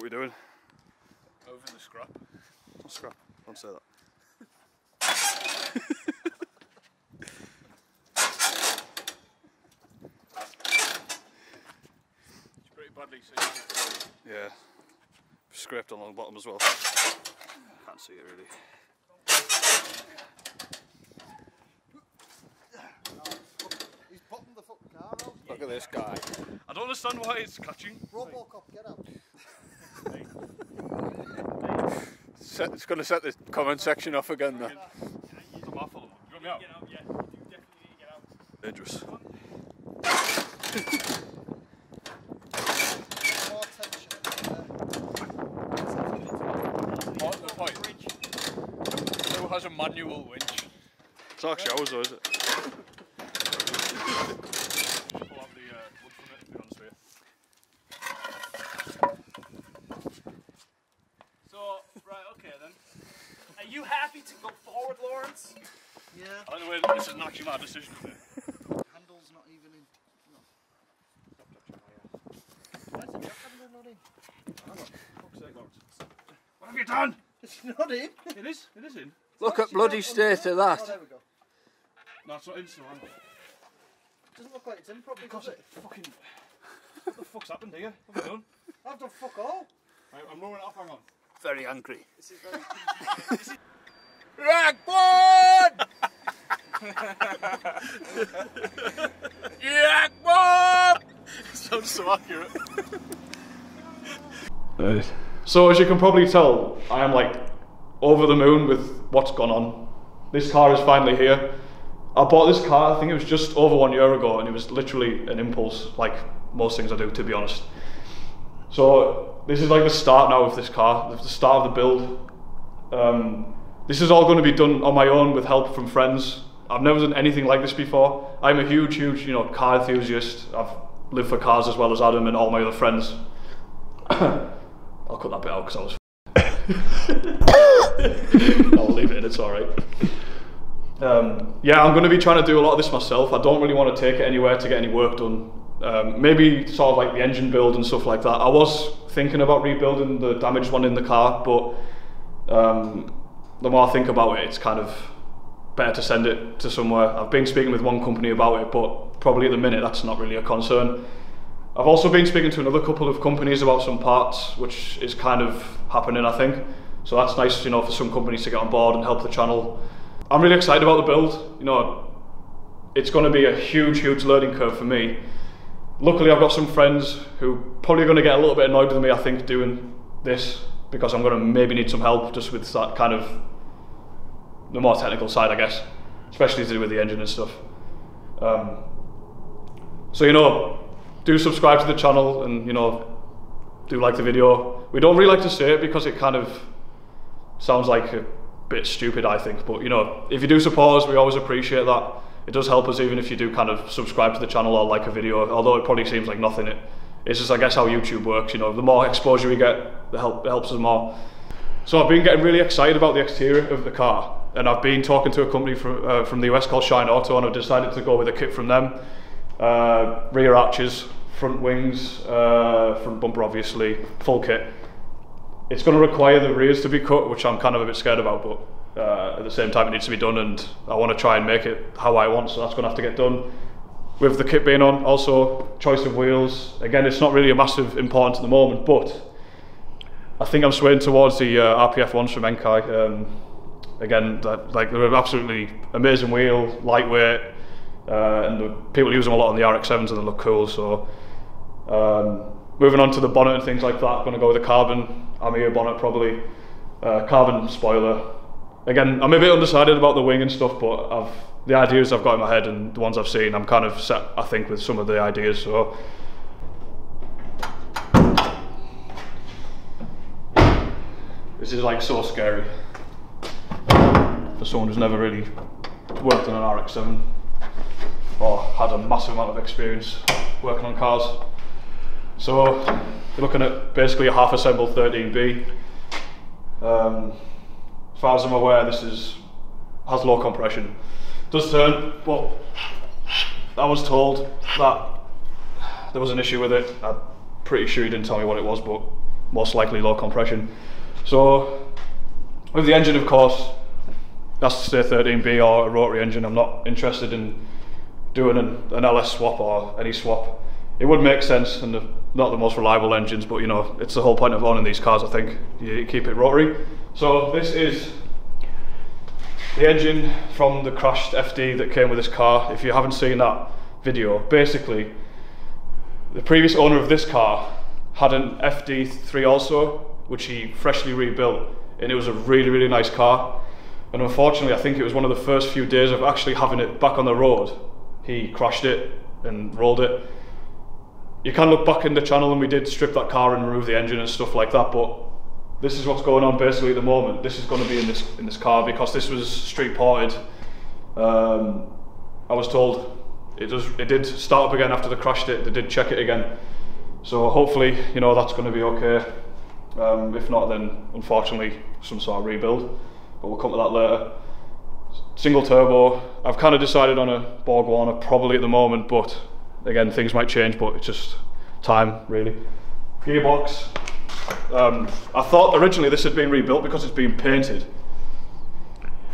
What are we doing? Over the scrap. What scrap? Don't say that. It's pretty badly seen. Yeah. Scraped along the bottom as well. Can't see it really. He's popping the fucking car out. Look at this guy. I don't understand why it's catching. Robocop, get out. It's going to set the comment section off again though. It's a mouthful. You want me out? Yeah, you definitely need to get out. Dangerous. More tension. More to the point. Who has a manual winch? It's not showers though, is it? Pull out the wood from it, to be honest with you. So, right, okay then. Are you happy to go forward, Lawrence? Yeah. I don't know, this isn't actually my decision today. Handle's not even in. No. Why is the jack handle not in? Fuck's sake, Lawrence. What have you done? It's not in. It is in. Look at bloody state of Oh, that. there we go. No, it's not in, so It doesn't look like it's in properly, does it? fucking... What the fuck's happened here? What have you done? I've done fuck all. Right, I'm rolling it off, hang on. Very angry. This is very. Ragbone! Ragbone! Sounds so accurate. So as you can probably tell, I am like over the moon with what's gone on. This car is finally here. I bought this car, I think it was just over 1 year ago, and it was literally an impulse, like most things I do, to be honest. So this is like the start now of this car, the start of the build. This is all going to be done on my own with help from friends. I've never done anything like this before. I'm a huge, car enthusiast. I've lived for cars as well as Adam and all my other friends. I'll cut that bit out because I was I'll leave it in, it's alright. Yeah, I'm going to be trying to do a lot of this myself. I don't really want to take it anywhere to get any work done. Maybe sort of like the engine build and stuff like that. I was thinking about rebuilding the damaged one in the car, but the more I think about it, it's kind of better to send it to somewhere. I've been speaking with one company about it, but probably at the minute that's not really a concern. I've also been speaking to another couple of companies about some parts, which is kind of happening, I think. So that's nice, for some companies to get on board and help the channel. I'm really excited about the build. It's going to be a huge learning curve for me. Luckily, I've got some friends who probably going to get a little bit annoyed with me, I think, doing this, because I'm going to maybe need some help just with that kind of the more technical side, I guess, especially to do with the engine and stuff. So do subscribe to the channel and do like the video. We don't really like to say it because it kind of sounds like a bit stupid, I think, but if you do support us, we always appreciate that. It does help us, even if you do kind of subscribe to the channel or like a video, although it probably seems like nothing. It's just, I guess, how YouTube works. The more exposure we get, it helps us more. So I've been getting really excited about the exterior of the car, and I've been talking to a company from the US called Shine Auto, and I've decided to go with a kit from them. Rear arches, front wings, front bumper obviously, full kit. It's going to require the rears to be cut, which I'm kind of a bit scared about, but at the same time it needs to be done, and I want to try and make it how I want, so that's going to have to get done. With the kit being on, also choice of wheels. Again, it's not really a massive importance at the moment, but I think I'm swaying towards the RPF ones from Enkai. Again, they're an absolutely amazing wheel, lightweight, and people use them a lot on the RX7s and they look cool. So moving on to the bonnet and things like that, I'm going to go with a carbon Amir bonnet probably, carbon spoiler. Again, I'm a bit undecided about the wing and stuff, but the ideas I've got in my head and the ones I've seen, I'm kind of set, I think, with some of the ideas. So this is like so scary for someone who's never really worked on an RX7 or had a massive amount of experience working on cars. So you're looking at basically a half assembled 13B. As far as I'm aware, this has low compression. It does turn, but I was told that there was an issue with it. I'm pretty sure he didn't tell me what it was, but most likely low compression. So with the engine, of course, that's to say 13B or a rotary engine. I'm not interested in doing an LS swap or any swap. It would make sense, and not the most reliable engines, but you know, it's the whole point of owning these cars, I think. You keep it rotary. So this is the engine from the crashed FD that came with this car. If you haven't seen that video, basically the previous owner of this car had an FD3 also, which he freshly rebuilt, and it was a really nice car. And unfortunately, I think it was one of the first few days of actually having it back on the road, he crashed it and rolled it. You can look back in the channel, and we did strip that car and remove the engine and stuff like that, but this is what's going on basically at the moment. This is going to be in this car because this was street ported. I was told it did start up again after they crashed it. They did check it again, so hopefully, you know, that's going to be okay. If not, then unfortunately some sort of rebuild, but we'll come to that later. Single turbo. I've kind of decided on a Borg Warner probably at the moment, but again, things might change, but it's just time really. Gearbox. I thought originally this had been rebuilt because it's been painted,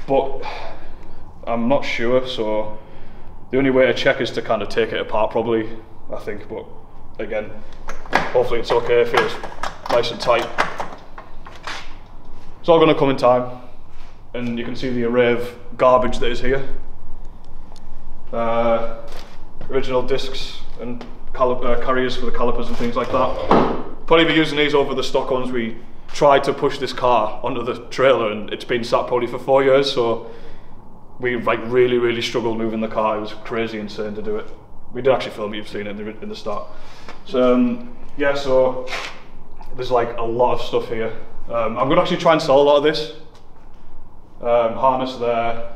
but I'm not sure, so the only way to check is to kind of take it apart probably, I think, but again, hopefully it's okay. It feels nice and tight. It's all going to come in time, and you can see the array of garbage that is here. Original discs and carriers for the calipers and things like that. Probably be using these over the stock ones. We tried to push this car onto the trailer, and it's been sat probably for 4 years, so we like really struggled moving the car. It was crazy insane to do it. We did actually film it, you've seen it in the start. So yeah, so there's like a lot of stuff here. I'm going to actually try and sell a lot of this. Harness there.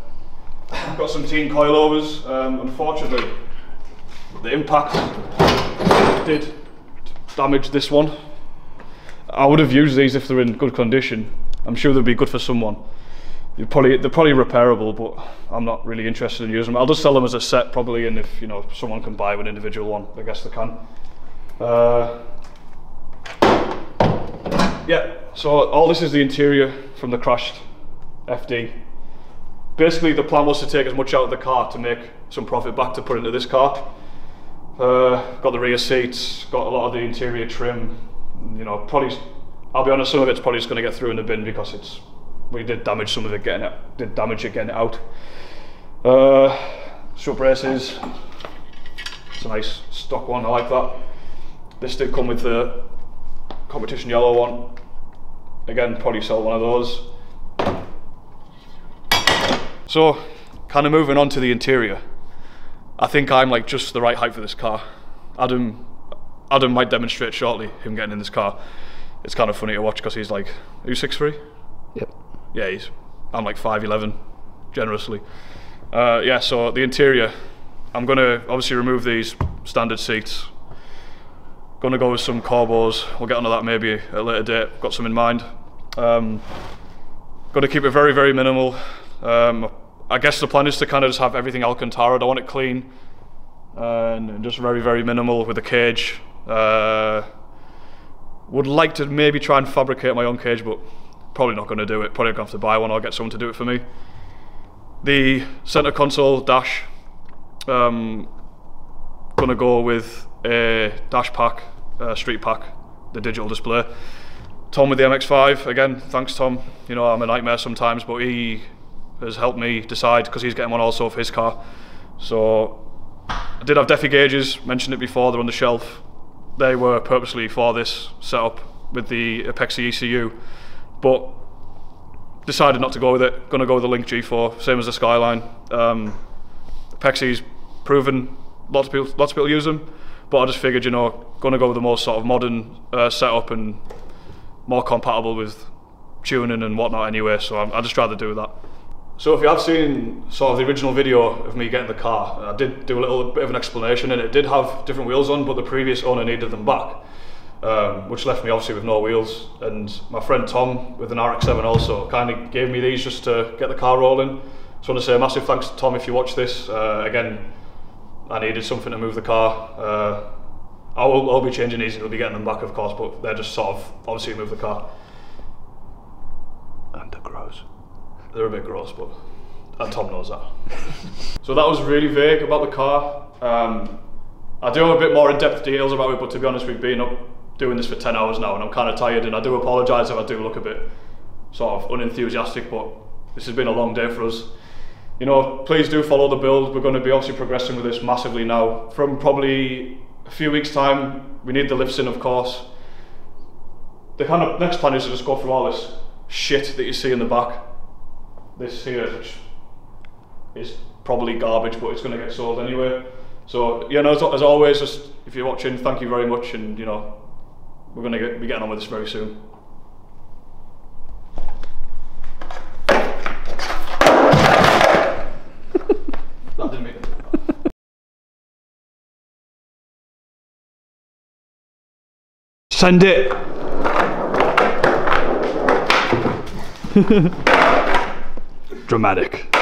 Got some teen coilovers. Unfortunately, the impact did damage this one. I would have used these if they're in good condition. I'm sure they'd be good for someone. They're probably repairable, but I'm not really interested in using them. I'll just sell them as a set probably, and if, you know, someone can buy an individual one, I guess they can. Yeah, so all this is the interior from the crashed FD. Basically the plan was to take as much out of the car to make some profit back to put into this car. Got the rear seats, got a lot of the interior trim, you know, probably, I'll be honest, some of it's probably just going to get through in the bin because we did damage some of it getting it out. Strut braces, it's a nice stock one, I like that. This did come with the competition yellow one. Again, probably sell one of those. So, kind of moving on to the interior. I think I'm like just the right height for this car. Adam might demonstrate shortly, him getting in this car. It's kind of funny to watch because he's like, are you 6'3"? Yep. Yeah, I'm like 5'11", generously. Yeah, so the interior, I'm gonna obviously remove these standard seats. Gonna go with some corbos. We'll get onto that maybe at a later date. Got some in mind. Gonna keep it very minimal. I guess the plan is to kind of just have everything Alcantara. I want it clean and just very minimal with a cage. Would like to maybe try and fabricate my own cage, but probably not going to do it. Probably going to have to buy one or get someone to do it for me. The center console dash, gonna go with a dash pack, street pack, the digital display. Tom with the MX-5, again, thanks Tom. You know, I'm a nightmare sometimes, but he has helped me decide because he's getting one also for his car. So I did have Defi gauges, mentioned it before, they're on the shelf. They were purposely for this setup with the Apexi ECU, but decided not to go with it. Gonna go with the Link G4, same as the Skyline. Apexi's proven, lots of people use them, but I just figured, you know, gonna go with the most sort of modern setup and more compatible with tuning and whatnot anyway, so I'd just rather do that. So if you have seen sort of the original video of me getting the car, I did do a little bit of an explanation, and it did have different wheels on, but the previous owner needed them back, which left me obviously with no wheels. And my friend Tom with an RX7 also kind of gave me these just to get the car rolling. So I want to say a massive thanks to Tom if you watch this. Again, I needed something to move the car. I'll be changing these and we'll be getting them back, of course, but they're just sort of, obviously move the car. And they're gross. They're a bit gross, but and Tom knows that. So that was really vague about the car. I do have a bit more in-depth details about it, but to be honest, we've been up doing this for 10 hours now and I'm kind of tired, and I do apologise if I do look a bit sort of unenthusiastic, but this has been a long day for us. You know, please do follow the build. We're going to be obviously progressing with this massively now. From probably a few weeks' time, we need the lifts in, of course. The kind of next plan is to just go through all this shit that you see in the back. This here, which is probably garbage, but it's going to get sold anyway. So, you know, as always, just if you're watching, thank you very much, and you know, we're going to be getting on with this very soon. That didn't make it. Send it. Dramatic.